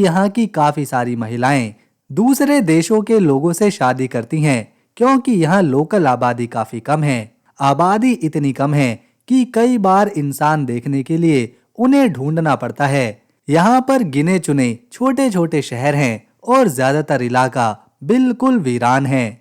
यहाँ की काफी सारी महिलाएं दूसरे देशों के लोगों से शादी करती हैं क्योंकि यहाँ लोकल आबादी काफी कम है। आबादी इतनी कम है कि कई बार इंसान देखने के लिए उन्हें ढूंढना पड़ता है। यहाँ पर गिने चुने छोटे छोटे शहर हैं और ज्यादातर इलाका बिल्कुल वीरान है।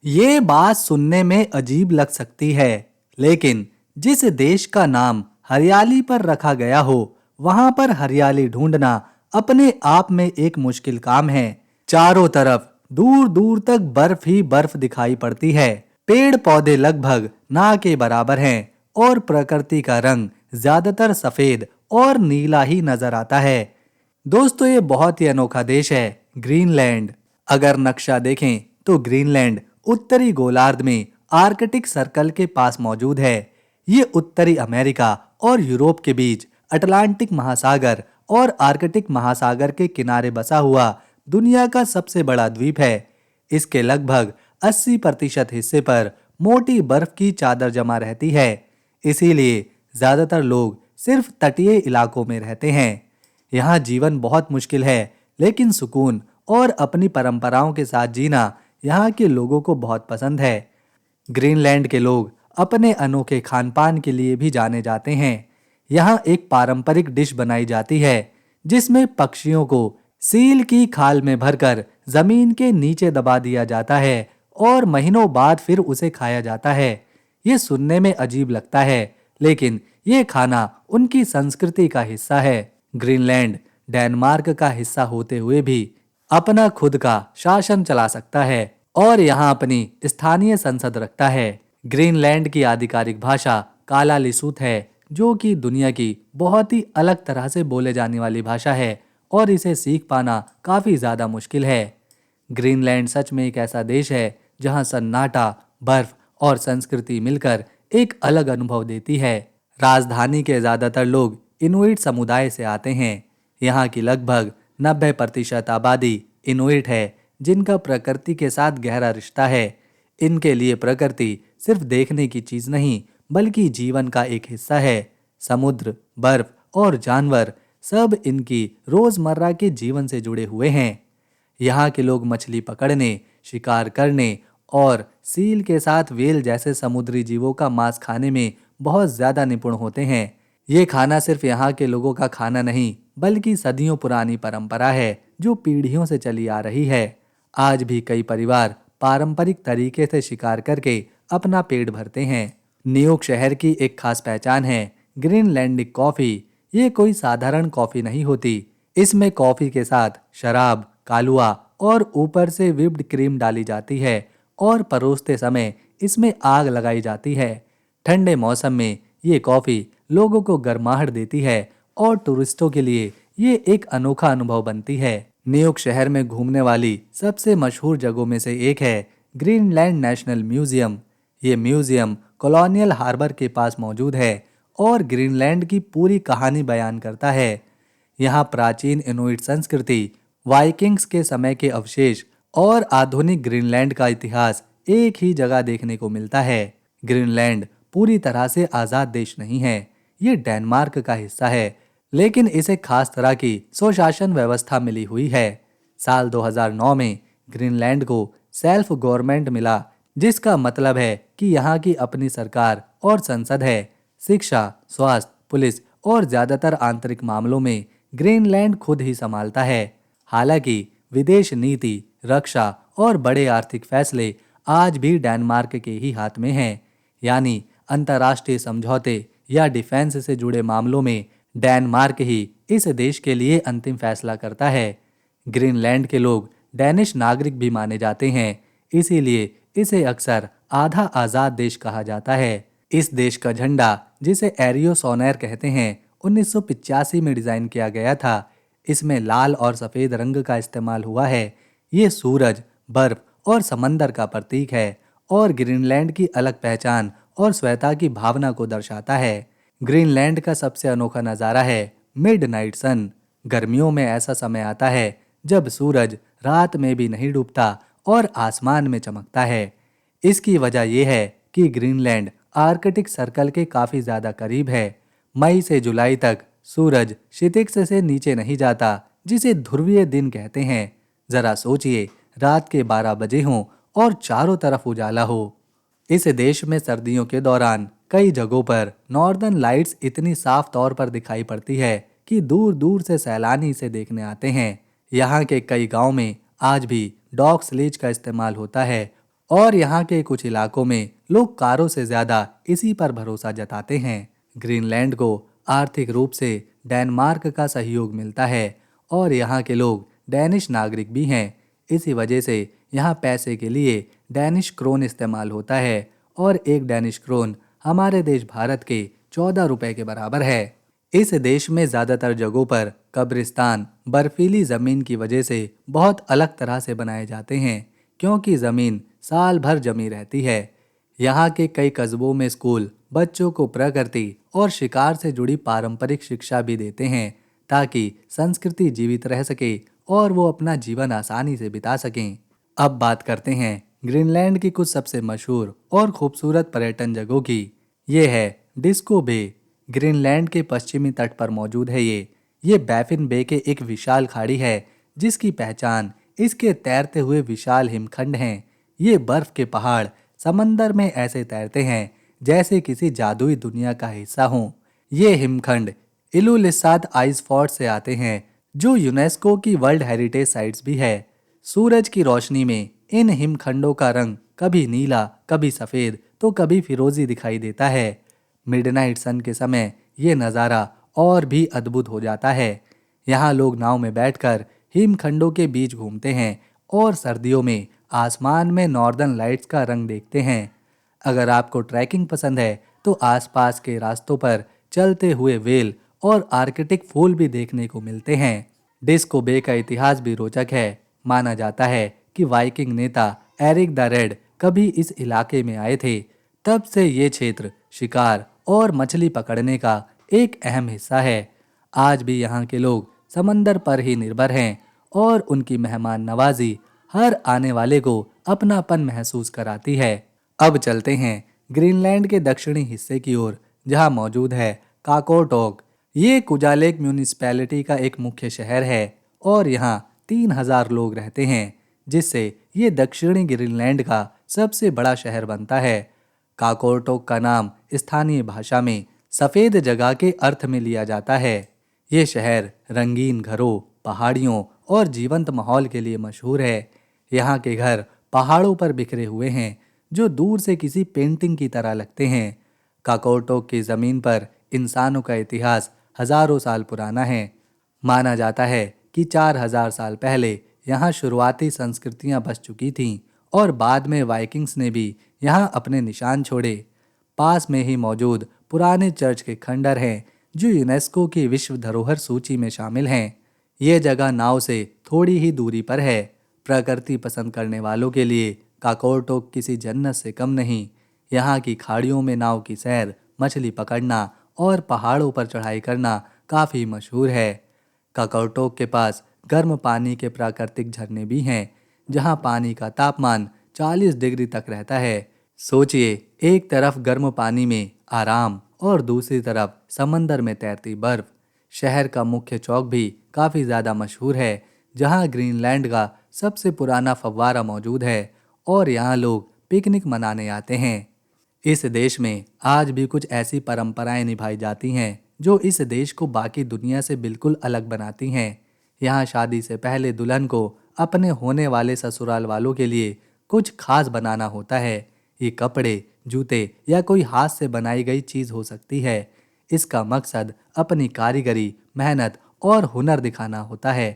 ये बात सुनने में अजीब लग सकती है, लेकिन जिस देश का नाम हरियाली पर रखा गया हो, वहां पर हरियाली ढूंढना अपने आप में एक मुश्किल काम है। चारों तरफ दूर दूर तक बर्फ ही बर्फ दिखाई पड़ती है। पेड़ पौधे लगभग ना के बराबर हैं और प्रकृति का रंग ज्यादातर सफेद और नीला ही नजर आता है। दोस्तों, ये बहुत ही अनोखा देश है ग्रीनलैंड। अगर नक्शा देखें तो ग्रीनलैंड उत्तरी गोलार्ध में आर्कटिक सर्कल के पास मौजूद है। ये उत्तरी अमेरिका और यूरोप के बीच अटलांटिक महासागर और आर्कटिक महासागर के किनारे बसा हुआ दुनिया का सबसे बड़ा द्वीप है। इसके लगभग 80% हिस्से पर मोटी बर्फ की चादर जमा रहती है। इसीलिए ज्यादातर लोग सिर्फ तटीय इलाकों में रहते हैं। यहाँ जीवन बहुत मुश्किल है, लेकिन सुकून और अपनी परंपराओं के साथ जीना यहाँ के लोगों को बहुत पसंद है। ग्रीनलैंड के लोग अपने अनोखे खानपान के लिए भी जाने जाते हैं। यहाँ एक पारंपरिक डिश बनाई जाती है जिसमें पक्षियों को सील की खाल में भरकर जमीन के नीचे दबा दिया जाता है और महीनों बाद फिर उसे खाया जाता है। ये सुनने में अजीब लगता है, लेकिन ये खाना उनकी संस्कृति का हिस्सा है। ग्रीनलैंड डेनमार्क का हिस्सा होते हुए भी अपना खुद का शासन चला सकता है और यहाँ अपनी स्थानीय संसद रखता है। ग्रीनलैंड की आधिकारिक भाषा कालालिसूत है, जो कि दुनिया की बहुत ही अलग तरह से बोले जाने वाली भाषा है और इसे सीख पाना काफी ज्यादा मुश्किल है। ग्रीनलैंड सच में एक ऐसा देश है जहाँ सन्नाटा, बर्फ और संस्कृति मिलकर एक अलग अनुभव देती है। राजधानी के ज्यादातर लोग इनुइट समुदाय से आते हैं। यहाँ की लगभग 90% आबादी इनुइट है, जिनका प्रकृति के साथ गहरा रिश्ता है। इनके लिए प्रकृति सिर्फ देखने की चीज नहीं, बल्कि जीवन का एक हिस्सा है। समुद्र, बर्फ और जानवर सब इनकी रोजमर्रा के जीवन से जुड़े हुए हैं। यहाँ के लोग मछली पकड़ने, शिकार करने और सील के साथ व्हेल जैसे समुद्री जीवों का मांस खाने में बहुत ज्यादा निपुण होते हैं। ये खाना सिर्फ यहाँ के लोगों का खाना नहीं, बल्कि सदियों पुरानी परंपरा है जो पीढ़ियों से चली आ रही है। आज भी कई परिवार पारंपरिक तरीके से शिकार करके अपना पेट भरते हैं। न्यूयॉर्क शहर की एक खास पहचान है ग्रीनलैंडिक कॉफी। ये कोई साधारण कॉफी नहीं होती। इसमें कॉफी के साथ शराब, कालुआ और ऊपर से व्हिप्ड क्रीम डाली जाती है और परोसते समय इसमें आग लगाई जाती है। ठंडे मौसम में ये कॉफी लोगों को गर्माहट देती है और टूरिस्टों के लिए ये एक अनोखा अनुभव बनती है। न्यूयॉर्क शहर में घूमने वाली सबसे मशहूर जगहों में से एक है ग्रीनलैंड नेशनल म्यूजियम। ये म्यूजियम कॉलोनियल हार्बर के पास मौजूद है और ग्रीनलैंड की पूरी कहानी बयान करता है। यहाँ प्राचीन इनुइट संस्कृति, वाइकिंग्स के समय के अवशेष और आधुनिक ग्रीनलैंड का इतिहास एक ही जगह देखने को मिलता है। ग्रीनलैंड पूरी तरह से आज़ाद देश नहीं है। ये डेनमार्क का हिस्सा है, लेकिन इसे खास तरह की स्वशासन व्यवस्था मिली हुई है। साल 2009 में ग्रीनलैंड को सेल्फ गवर्नमेंट मिला, जिसका मतलब है कि यहाँ की अपनी सरकार और संसद है। शिक्षा, स्वास्थ्य, पुलिस और ज्यादातर आंतरिक मामलों में ग्रीनलैंड खुद ही संभालता है। हालांकि विदेश नीति, रक्षा और बड़े आर्थिक फैसले आज भी डेनमार्क के ही हाथ में हैं। यानी अंतर्राष्ट्रीय समझौते या डिफेंस से जुड़े मामलों में डेनमार्क ही इस देश के लिए अंतिम फैसला करता है। ग्रीनलैंड के लोग डैनिश नागरिक भी माने जाते हैं, इसीलिए इसे अक्सर आधा आज़ाद देश कहा जाता है। इस देश का झंडा, जिसे एरियो सोनेर कहते हैं, 1985 में डिजाइन किया गया था। इसमें लाल और सफेद रंग का इस्तेमाल हुआ है। ये सूरज, बर्फ और समंदर का प्रतीक है और ग्रीनलैंड की अलग पहचान और स्वयता की भावना को दर्शाता है। ग्रीनलैंड का सबसे अनोखा नज़ारा है मिडनाइट सन। गर्मियों में ऐसा समय आता है जब सूरज रात में भी नहीं डूबता और आसमान में चमकता है। इसकी वजह यह है कि ग्रीनलैंड आर्कटिक सर्कल के काफ़ी ज़्यादा करीब है। मई से जुलाई तक सूरज क्षितिज से नीचे नहीं जाता, जिसे ध्रुवीय दिन कहते हैं। जरा सोचिए, रात के 12 बजे हों और चारों तरफ उजाला हो। इस देश में सर्दियों के दौरान कई जगहों पर नॉर्दर्न लाइट्स इतनी साफ तौर पर दिखाई पड़ती है कि दूर दूर से सैलानी इसे देखने आते हैं। यहाँ के कई गांव में आज भी डॉग स्लेज का इस्तेमाल होता है और यहाँ के कुछ इलाकों में लोग कारों से ज्यादा इसी पर भरोसा जताते हैं। ग्रीनलैंड को आर्थिक रूप से डेनमार्क का सहयोग मिलता है और यहाँ के लोग डैनिश नागरिक भी हैं। इसी वजह से यहाँ पैसे के लिए डैनिश क्रोन इस्तेमाल होता है और एक डैनिश क्रोन हमारे देश भारत के 14 रुपए के बराबर है। इस देश में ज़्यादातर जगहों पर कब्रिस्तान बर्फीली ज़मीन की वजह से बहुत अलग तरह से बनाए जाते हैं, क्योंकि ज़मीन साल भर जमी रहती है। यहाँ के कई कस्बों में स्कूल बच्चों को प्रकृति और शिकार से जुड़ी पारंपरिक शिक्षा भी देते हैं, ताकि संस्कृति जीवित रह सके और वो अपना जीवन आसानी से बिता सकें। अब बात करते हैं ग्रीनलैंड की कुछ सबसे मशहूर और खूबसूरत पर्यटन जगहों की। ये है डिस्को बे। ग्रीनलैंड के पश्चिमी तट पर मौजूद है ये बैफिन बे के एक विशाल खाड़ी है, जिसकी पहचान इसके तैरते हुए विशाल हिमखंड हैं। ये बर्फ के पहाड़ समंदर में ऐसे तैरते हैं जैसे किसी जादुई दुनिया का हिस्सा हों। ये हिमखंड इलुलिसात आइस फॉर्ट से आते हैं, जो यूनेस्को की वर्ल्ड हेरिटेज साइट्स भी है। सूरज की रोशनी में इन हिमखंडों का रंग कभी नीला, कभी सफेद तो कभी फिरोजी दिखाई देता है। मिडनाइट सन के समय ये नज़ारा और भी अद्भुत हो जाता है। यहाँ लोग नाव में बैठकर हिमखंडों के बीच घूमते हैं और सर्दियों में आसमान में नॉर्दर्न लाइट्स का रंग देखते हैं। अगर आपको ट्रैकिंग पसंद है तो आसपास के रास्तों पर चलते हुए वेल और आर्कटिक फूल भी देखने को मिलते हैं। डिस्को बे का इतिहास भी रोचक है। माना जाता है कि वाइकिंग नेता एरिक द रेड कभी इस इलाके में आए थे। तब से ये क्षेत्र शिकार और मछली पकड़ने का एक अहम हिस्सा है। आज भी यहाँ के लोग समंदर पर ही निर्भर हैं और उनकी मेहमान नवाजी हर आने वाले को अपनापन महसूस कराती है। अब चलते हैं ग्रीनलैंड के दक्षिणी हिस्से की ओर, जहाँ मौजूद है काकोटोक। ये कुजालेक म्यूनिसिपैलिटी का एक मुख्य शहर है और यहाँ 3000 लोग रहते हैं, जिससे ये दक्षिणी ग्रीनलैंड का सबसे बड़ा शहर बनता है। काकोटोक का नाम स्थानीय भाषा में सफ़ेद जगह के अर्थ में लिया जाता है। ये शहर रंगीन घरों, पहाड़ियों और जीवंत माहौल के लिए मशहूर है। यहाँ के घर पहाड़ों पर बिखरे हुए हैं, जो दूर से किसी पेंटिंग की तरह लगते हैं। काकोटोक की ज़मीन पर इंसानों का इतिहास हजारों साल पुराना है। माना जाता है कि 4000 साल पहले यहाँ शुरुआती संस्कृतियाँ बस चुकी थीं और बाद में वाइकिंग्स ने भी यहाँ अपने निशान छोड़े। पास में ही मौजूद पुराने चर्च के खंडर हैं, जो यूनेस्को की विश्व धरोहर सूची में शामिल हैं। ये जगह नाव से थोड़ी ही दूरी पर है। प्रकृति पसंद करने वालों के लिए काकोटोक किसी जन्नत से कम नहीं। यहाँ की खाड़ियों में नाव की सैर, मछली पकड़ना और पहाड़ों पर चढ़ाई करना काफ़ी मशहूर है। काकोटोक के पास गर्म पानी के प्राकृतिक झरने भी हैं, जहाँ पानी का तापमान 40 डिग्री तक रहता है। सोचिए, एक तरफ गर्म पानी में आराम और दूसरी तरफ समंदर में तैरती बर्फ। शहर का मुख्य चौक भी काफ़ी ज़्यादा मशहूर है, जहाँ ग्रीनलैंड का सबसे पुराना फव्वारा मौजूद है और यहाँ लोग पिकनिक मनाने आते हैं। इस देश में आज भी कुछ ऐसी परंपराएं निभाई जाती हैं जो इस देश को बाकी दुनिया से बिल्कुल अलग बनाती हैं। यहाँ शादी से पहले दुल्हन को अपने होने वाले ससुराल वालों के लिए कुछ खास बनाना होता है। ये कपड़े, जूते या कोई हाथ से बनाई गई चीज़ हो सकती है। इसका मकसद अपनी कारीगरी, मेहनत और हुनर दिखाना होता है,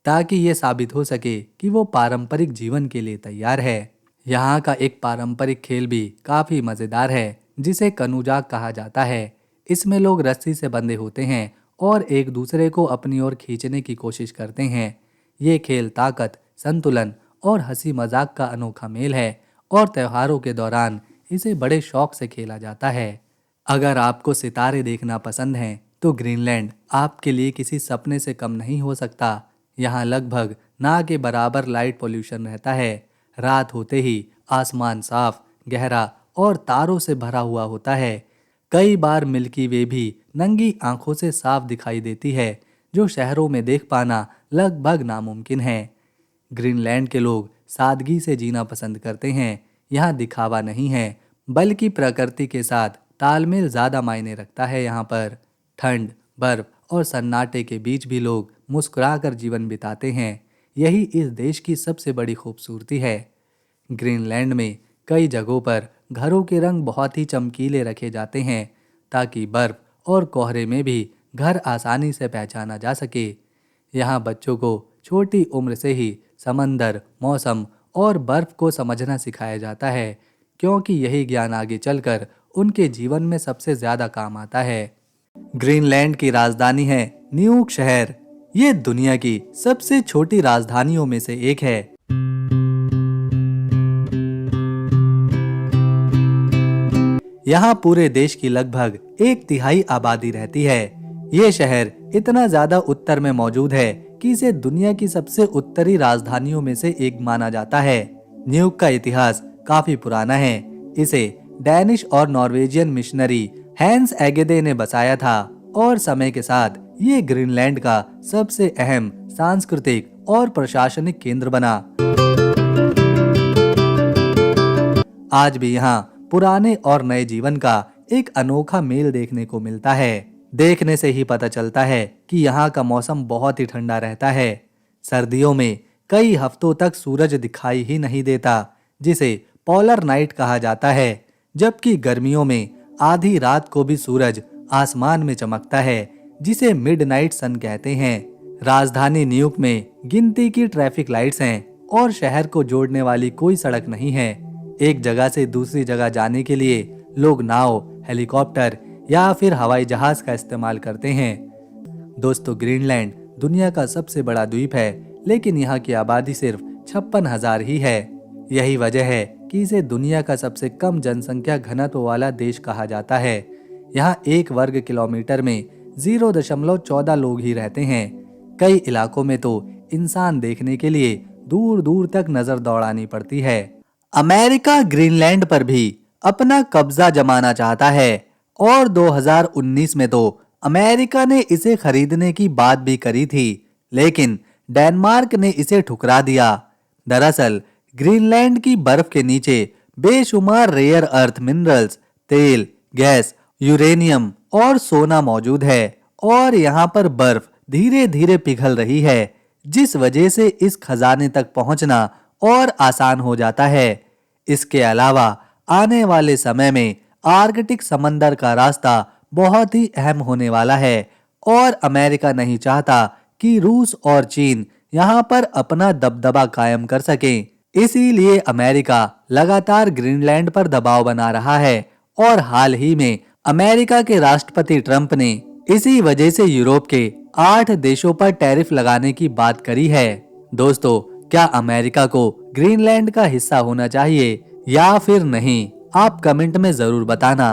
ताकि ये साबित हो सके कि वो पारंपरिक जीवन के लिए तैयार है। यहाँ का एक पारंपरिक खेल भी काफ़ी मज़ेदार है, जिसे कनूजाक कहा जाता है। इसमें लोग रस्सी से बंधे होते हैं और एक दूसरे को अपनी ओर खींचने की कोशिश करते हैं। ये खेल ताकत, संतुलन और हंसी मजाक का अनोखा मेल है और त्योहारों के दौरान इसे बड़े शौक से खेला जाता है। अगर आपको सितारे देखना पसंद हैं, तो ग्रीनलैंड आपके लिए किसी सपने से कम नहीं हो सकता। यहाँ लगभग ना के बराबर लाइट पोल्यूशन रहता है। रात होते ही आसमान साफ, गहरा और तारों से भरा हुआ होता है। कई बार मिल्की वे भी नंगी आंखों से साफ दिखाई देती है, जो शहरों में देख पाना लगभग नामुमकिन है। ग्रीनलैंड के लोग सादगी से जीना पसंद करते हैं। यहाँ दिखावा नहीं है, बल्कि प्रकृति के साथ तालमेल ज़्यादा मायने रखता है। यहाँ पर ठंड, बर्फ और सन्नाटे के बीच भी लोग मुस्कुराकर जीवन बिताते हैं। यही इस देश की सबसे बड़ी खूबसूरती है। ग्रीनलैंड में कई जगहों पर घरों के रंग बहुत ही चमकीले रखे जाते हैं, ताकि बर्फ और कोहरे में भी घर आसानी से पहचाना जा सके। यहाँ बच्चों को छोटी उम्र से ही समंदर, मौसम और बर्फ को समझना सिखाया जाता है, क्योंकि यही ज्ञान आगे चलकर उनके जीवन में सबसे ज्यादा काम आता है। ग्रीनलैंड की राजधानी है न्यूक शहर। ये दुनिया की सबसे छोटी राजधानियों में से एक है। यहाँ पूरे देश की लगभग 1/3 आबादी रहती है। ये शहर इतना ज्यादा उत्तर में मौजूद है कि इसे दुनिया की सबसे उत्तरी राजधानियों में से एक माना जाता है। न्यूक का इतिहास काफी पुराना है। इसे डैनिश और नॉर्वेजियन मिशनरी हैंस एगेदे ने बसाया था और समय के साथ ये ग्रीनलैंड का सबसे अहम सांस्कृतिक और प्रशासनिक केंद्र बना। आज भी यहाँ पुराने और नए जीवन का एक अनोखा मेल देखने को मिलता है। देखने से ही पता चलता है कि यहाँ का मौसम बहुत ही ठंडा रहता है। सर्दियों में कई हफ्तों तक सूरज दिखाई ही नहीं देता, जिसे पोलर नाइट कहा जाता है, जबकि गर्मियों में आधी रात को भी सूरज आसमान में चमकता है, जिसे मिडनाइट सन कहते हैं। राजधानी न्यूक में गिनती की ट्रैफिक लाइट्स हैं और शहर को जोड़ने वाली कोई सड़क नहीं है। एक जगह से दूसरी जगह जाने के लिए लोग नाव, हेलीकॉप्टर या फिर हवाई जहाज का इस्तेमाल करते हैं। दोस्तों, ग्रीनलैंड दुनिया का सबसे बड़ा द्वीप है, लेकिन यहाँ की आबादी सिर्फ 56,000 ही है। यही वजह है कि इसे दुनिया का सबसे कम जनसंख्या घनत्व वाला देश कहा जाता है। यहाँ 1 वर्ग किलोमीटर में 0.14 लोग ही रहते हैं। कई इलाकों में तो इंसान देखने के लिए दूर दूर तक नजर दौड़ानी पड़ती है। अमेरिका ग्रीनलैंड पर भी अपना कब्जा जमाना चाहता है और 2019 में तो अमेरिका ने इसे खरीदने की बात भी करी थी, लेकिन डेनमार्क ने इसे ठुकरा दिया। दरअसल ग्रीनलैंड की बर्फ के नीचे बेशुमार रेयर अर्थ मिनरल्स, तेल, गैस, यूरेनियम और सोना मौजूद है और यहाँ पर बर्फ धीरे धीरे पिघल रही है, जिस वजह से इस खजाने तक पहुंचना और आसान हो जाता है। इसके अलावा आने वाले समय में आर्कटिक समंदर का रास्ता बहुत ही अहम होने वाला है और अमेरिका नहीं चाहता कि रूस और चीन यहाँ पर अपना दबदबा कायम कर सकें। इसीलिए अमेरिका लगातार ग्रीनलैंड पर दबाव बना रहा है और हाल ही में अमेरिका के राष्ट्रपति ट्रंप ने इसी वजह से यूरोप के 8 देशों पर टैरिफ लगाने की बात करी है। दोस्तों, क्या अमेरिका को ग्रीनलैंड का हिस्सा होना चाहिए या फिर नहीं? आप कमेंट में जरूर बताना।